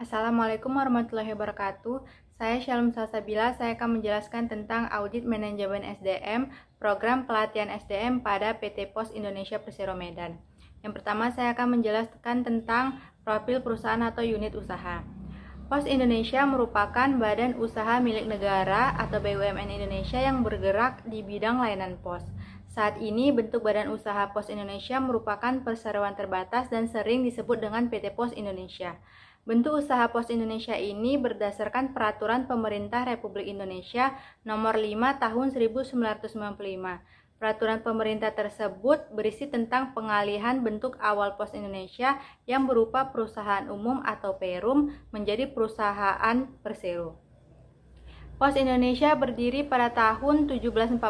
Assalamualaikum warahmatullahi wabarakatuh. Saya Shalom Salsabila. Saya akan menjelaskan tentang audit manajemen SDM, program pelatihan SDM pada PT Pos Indonesia Persero Medan. Yang pertama, saya akan menjelaskan tentang profil perusahaan atau unit usaha. Pos Indonesia merupakan badan usaha milik negara atau BUMN Indonesia yang bergerak di bidang layanan pos. Saat ini, bentuk badan usaha Pos Indonesia merupakan perseroan terbatas dan sering disebut dengan PT Pos Indonesia. Bentuk usaha Pos Indonesia ini berdasarkan Peraturan Pemerintah Republik Indonesia Nomor 5 Tahun 1995. Peraturan pemerintah tersebut berisi tentang pengalihan bentuk awal Pos Indonesia yang berupa perusahaan umum atau Perum menjadi perusahaan persero. Pos Indonesia berdiri pada tahun 1746,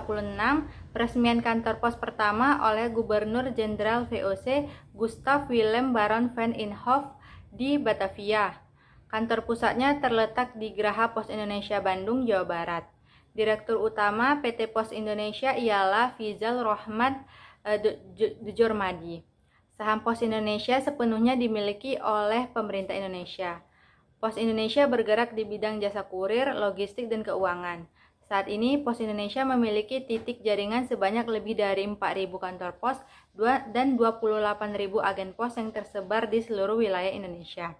peresmian kantor pos pertama oleh Gubernur Jenderal VOC Gustav Willem Baron van Inhofe di Batavia. Kantor pusatnya terletak di Geraha Pos Indonesia Bandung, Jawa Barat. Direktur utama PT Pos Indonesia ialah Fizal Rohmat Djormadi. Saham Pos Indonesia sepenuhnya dimiliki oleh pemerintah Indonesia. Pos Indonesia bergerak di bidang jasa kurir, logistik, dan keuangan. Saat ini, Pos Indonesia memiliki titik jaringan sebanyak lebih dari 4.000 kantor pos dan 28.000 agen pos yang tersebar di seluruh wilayah Indonesia.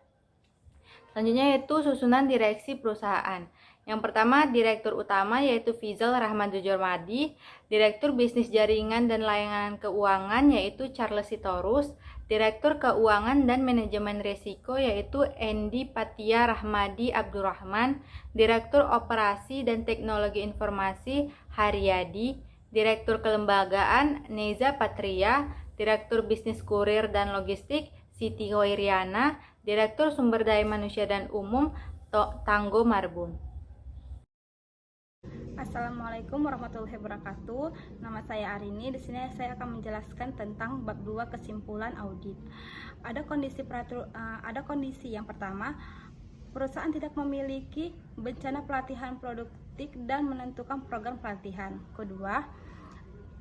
Selanjutnya yaitu susunan direksi perusahaan. Yang pertama, Direktur Utama yaitu Fizal Rahman Djormadi, Direktur Bisnis Jaringan dan Layanan Keuangan yaitu Charles Sitorus, Direktur Keuangan dan Manajemen Risiko yaitu Endi Patia Rahmadi Abdurrahman, Direktur Operasi dan Teknologi Informasi Haryadi, Direktur Kelembagaan Neza Patria, Direktur Bisnis Kurir dan Logistik Siti Hoiriana, Direktur Sumber Daya Manusia dan Umum Tanggo Marbun. Assalamualaikum warahmatullahi wabarakatuh. Nama saya Arini. Di sini saya akan menjelaskan tentang bab 2 kesimpulan audit. Ada kondisi yang pertama, perusahaan tidak memiliki bencana pelatihan produktif dan menentukan program pelatihan. Kedua,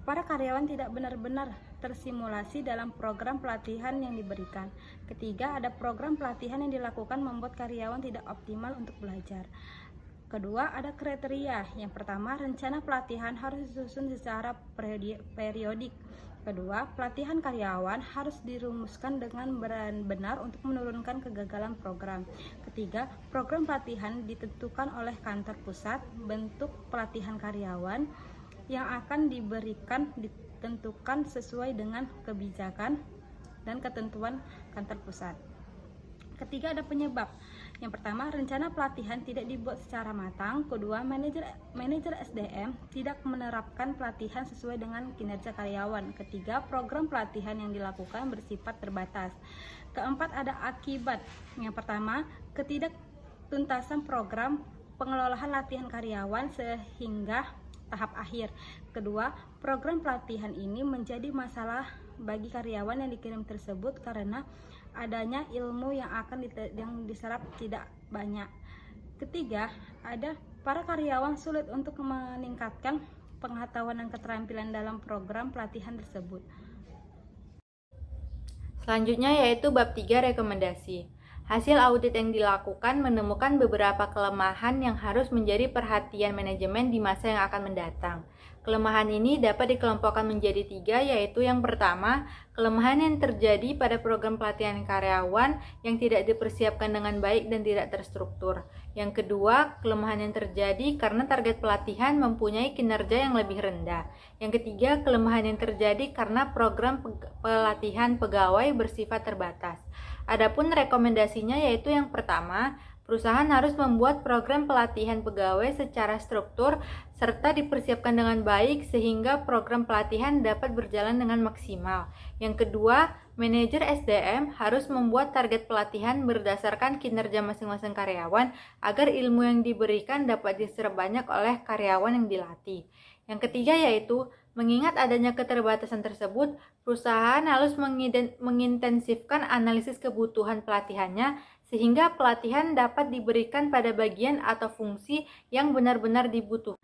para karyawan tidak benar-benar tersimulasi dalam program pelatihan yang diberikan. Ketiga, ada program pelatihan yang dilakukan membuat karyawan tidak optimal untuk belajar. Kedua, ada kriteria. Yang pertama, rencana pelatihan harus disusun secara periodik. Kedua, pelatihan karyawan harus dirumuskan dengan benar untuk menurunkan kegagalan program. Ketiga, program pelatihan ditentukan oleh kantor pusat. Bentuk pelatihan karyawan yang akan diberikan ditentukan sesuai dengan kebijakan dan ketentuan kantor pusat. Ketiga, ada penyebab. Yang pertama, rencana pelatihan tidak dibuat secara matang. Kedua, manajer SDM tidak menerapkan pelatihan sesuai dengan kinerja karyawan. Ketiga, program pelatihan yang dilakukan bersifat terbatas. Keempat, ada akibat. Yang pertama, ketidaktuntasan program pengelolaan latihan karyawan sehingga tahap akhir. Kedua, program pelatihan ini menjadi masalah bagi karyawan yang dikirim tersebut karena adanya ilmu yang diserap tidak banyak. Ketiga, ada para karyawan sulit untuk meningkatkan pengetahuan dan keterampilan dalam program pelatihan tersebut. Selanjutnya yaitu bab 3 rekomendasi. Hasil audit yang dilakukan menemukan beberapa kelemahan yang harus menjadi perhatian manajemen di masa yang akan mendatang. Kelemahan ini dapat dikelompokkan menjadi 3, yaitu yang pertama, kelemahan yang terjadi pada program pelatihan karyawan yang tidak dipersiapkan dengan baik dan tidak terstruktur. Yang kedua, kelemahan yang terjadi karena target pelatihan mempunyai kinerja yang lebih rendah. Yang ketiga, kelemahan yang terjadi karena program pelatihan pegawai bersifat terbatas. Adapun rekomendasinya yaitu yang pertama, perusahaan harus membuat program pelatihan pegawai secara struktur serta dipersiapkan dengan baik sehingga program pelatihan dapat berjalan dengan maksimal. Yang kedua, manajer SDM harus membuat target pelatihan berdasarkan kinerja masing-masing karyawan agar ilmu yang diberikan dapat diserap banyak oleh karyawan yang dilatih. Yang ketiga yaitu, mengingat adanya keterbatasan tersebut, perusahaan harus mengintensifkan analisis kebutuhan pelatihannya sehingga pelatihan dapat diberikan pada bagian atau fungsi yang benar-benar dibutuhkan.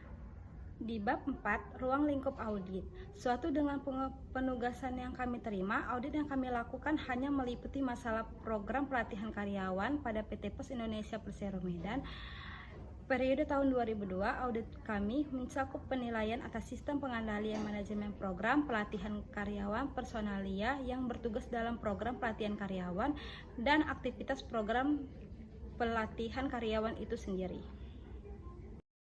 Di bab 4, ruang lingkup audit. Suatu dengan penugasan yang kami terima, audit yang kami lakukan hanya meliputi masalah program pelatihan karyawan pada PT Pos Indonesia Persero Medan. Periode tahun 2002, audit kami mencakup penilaian atas sistem pengendalian manajemen program pelatihan karyawan personalia yang bertugas dalam program pelatihan karyawan dan aktivitas program pelatihan karyawan itu sendiri.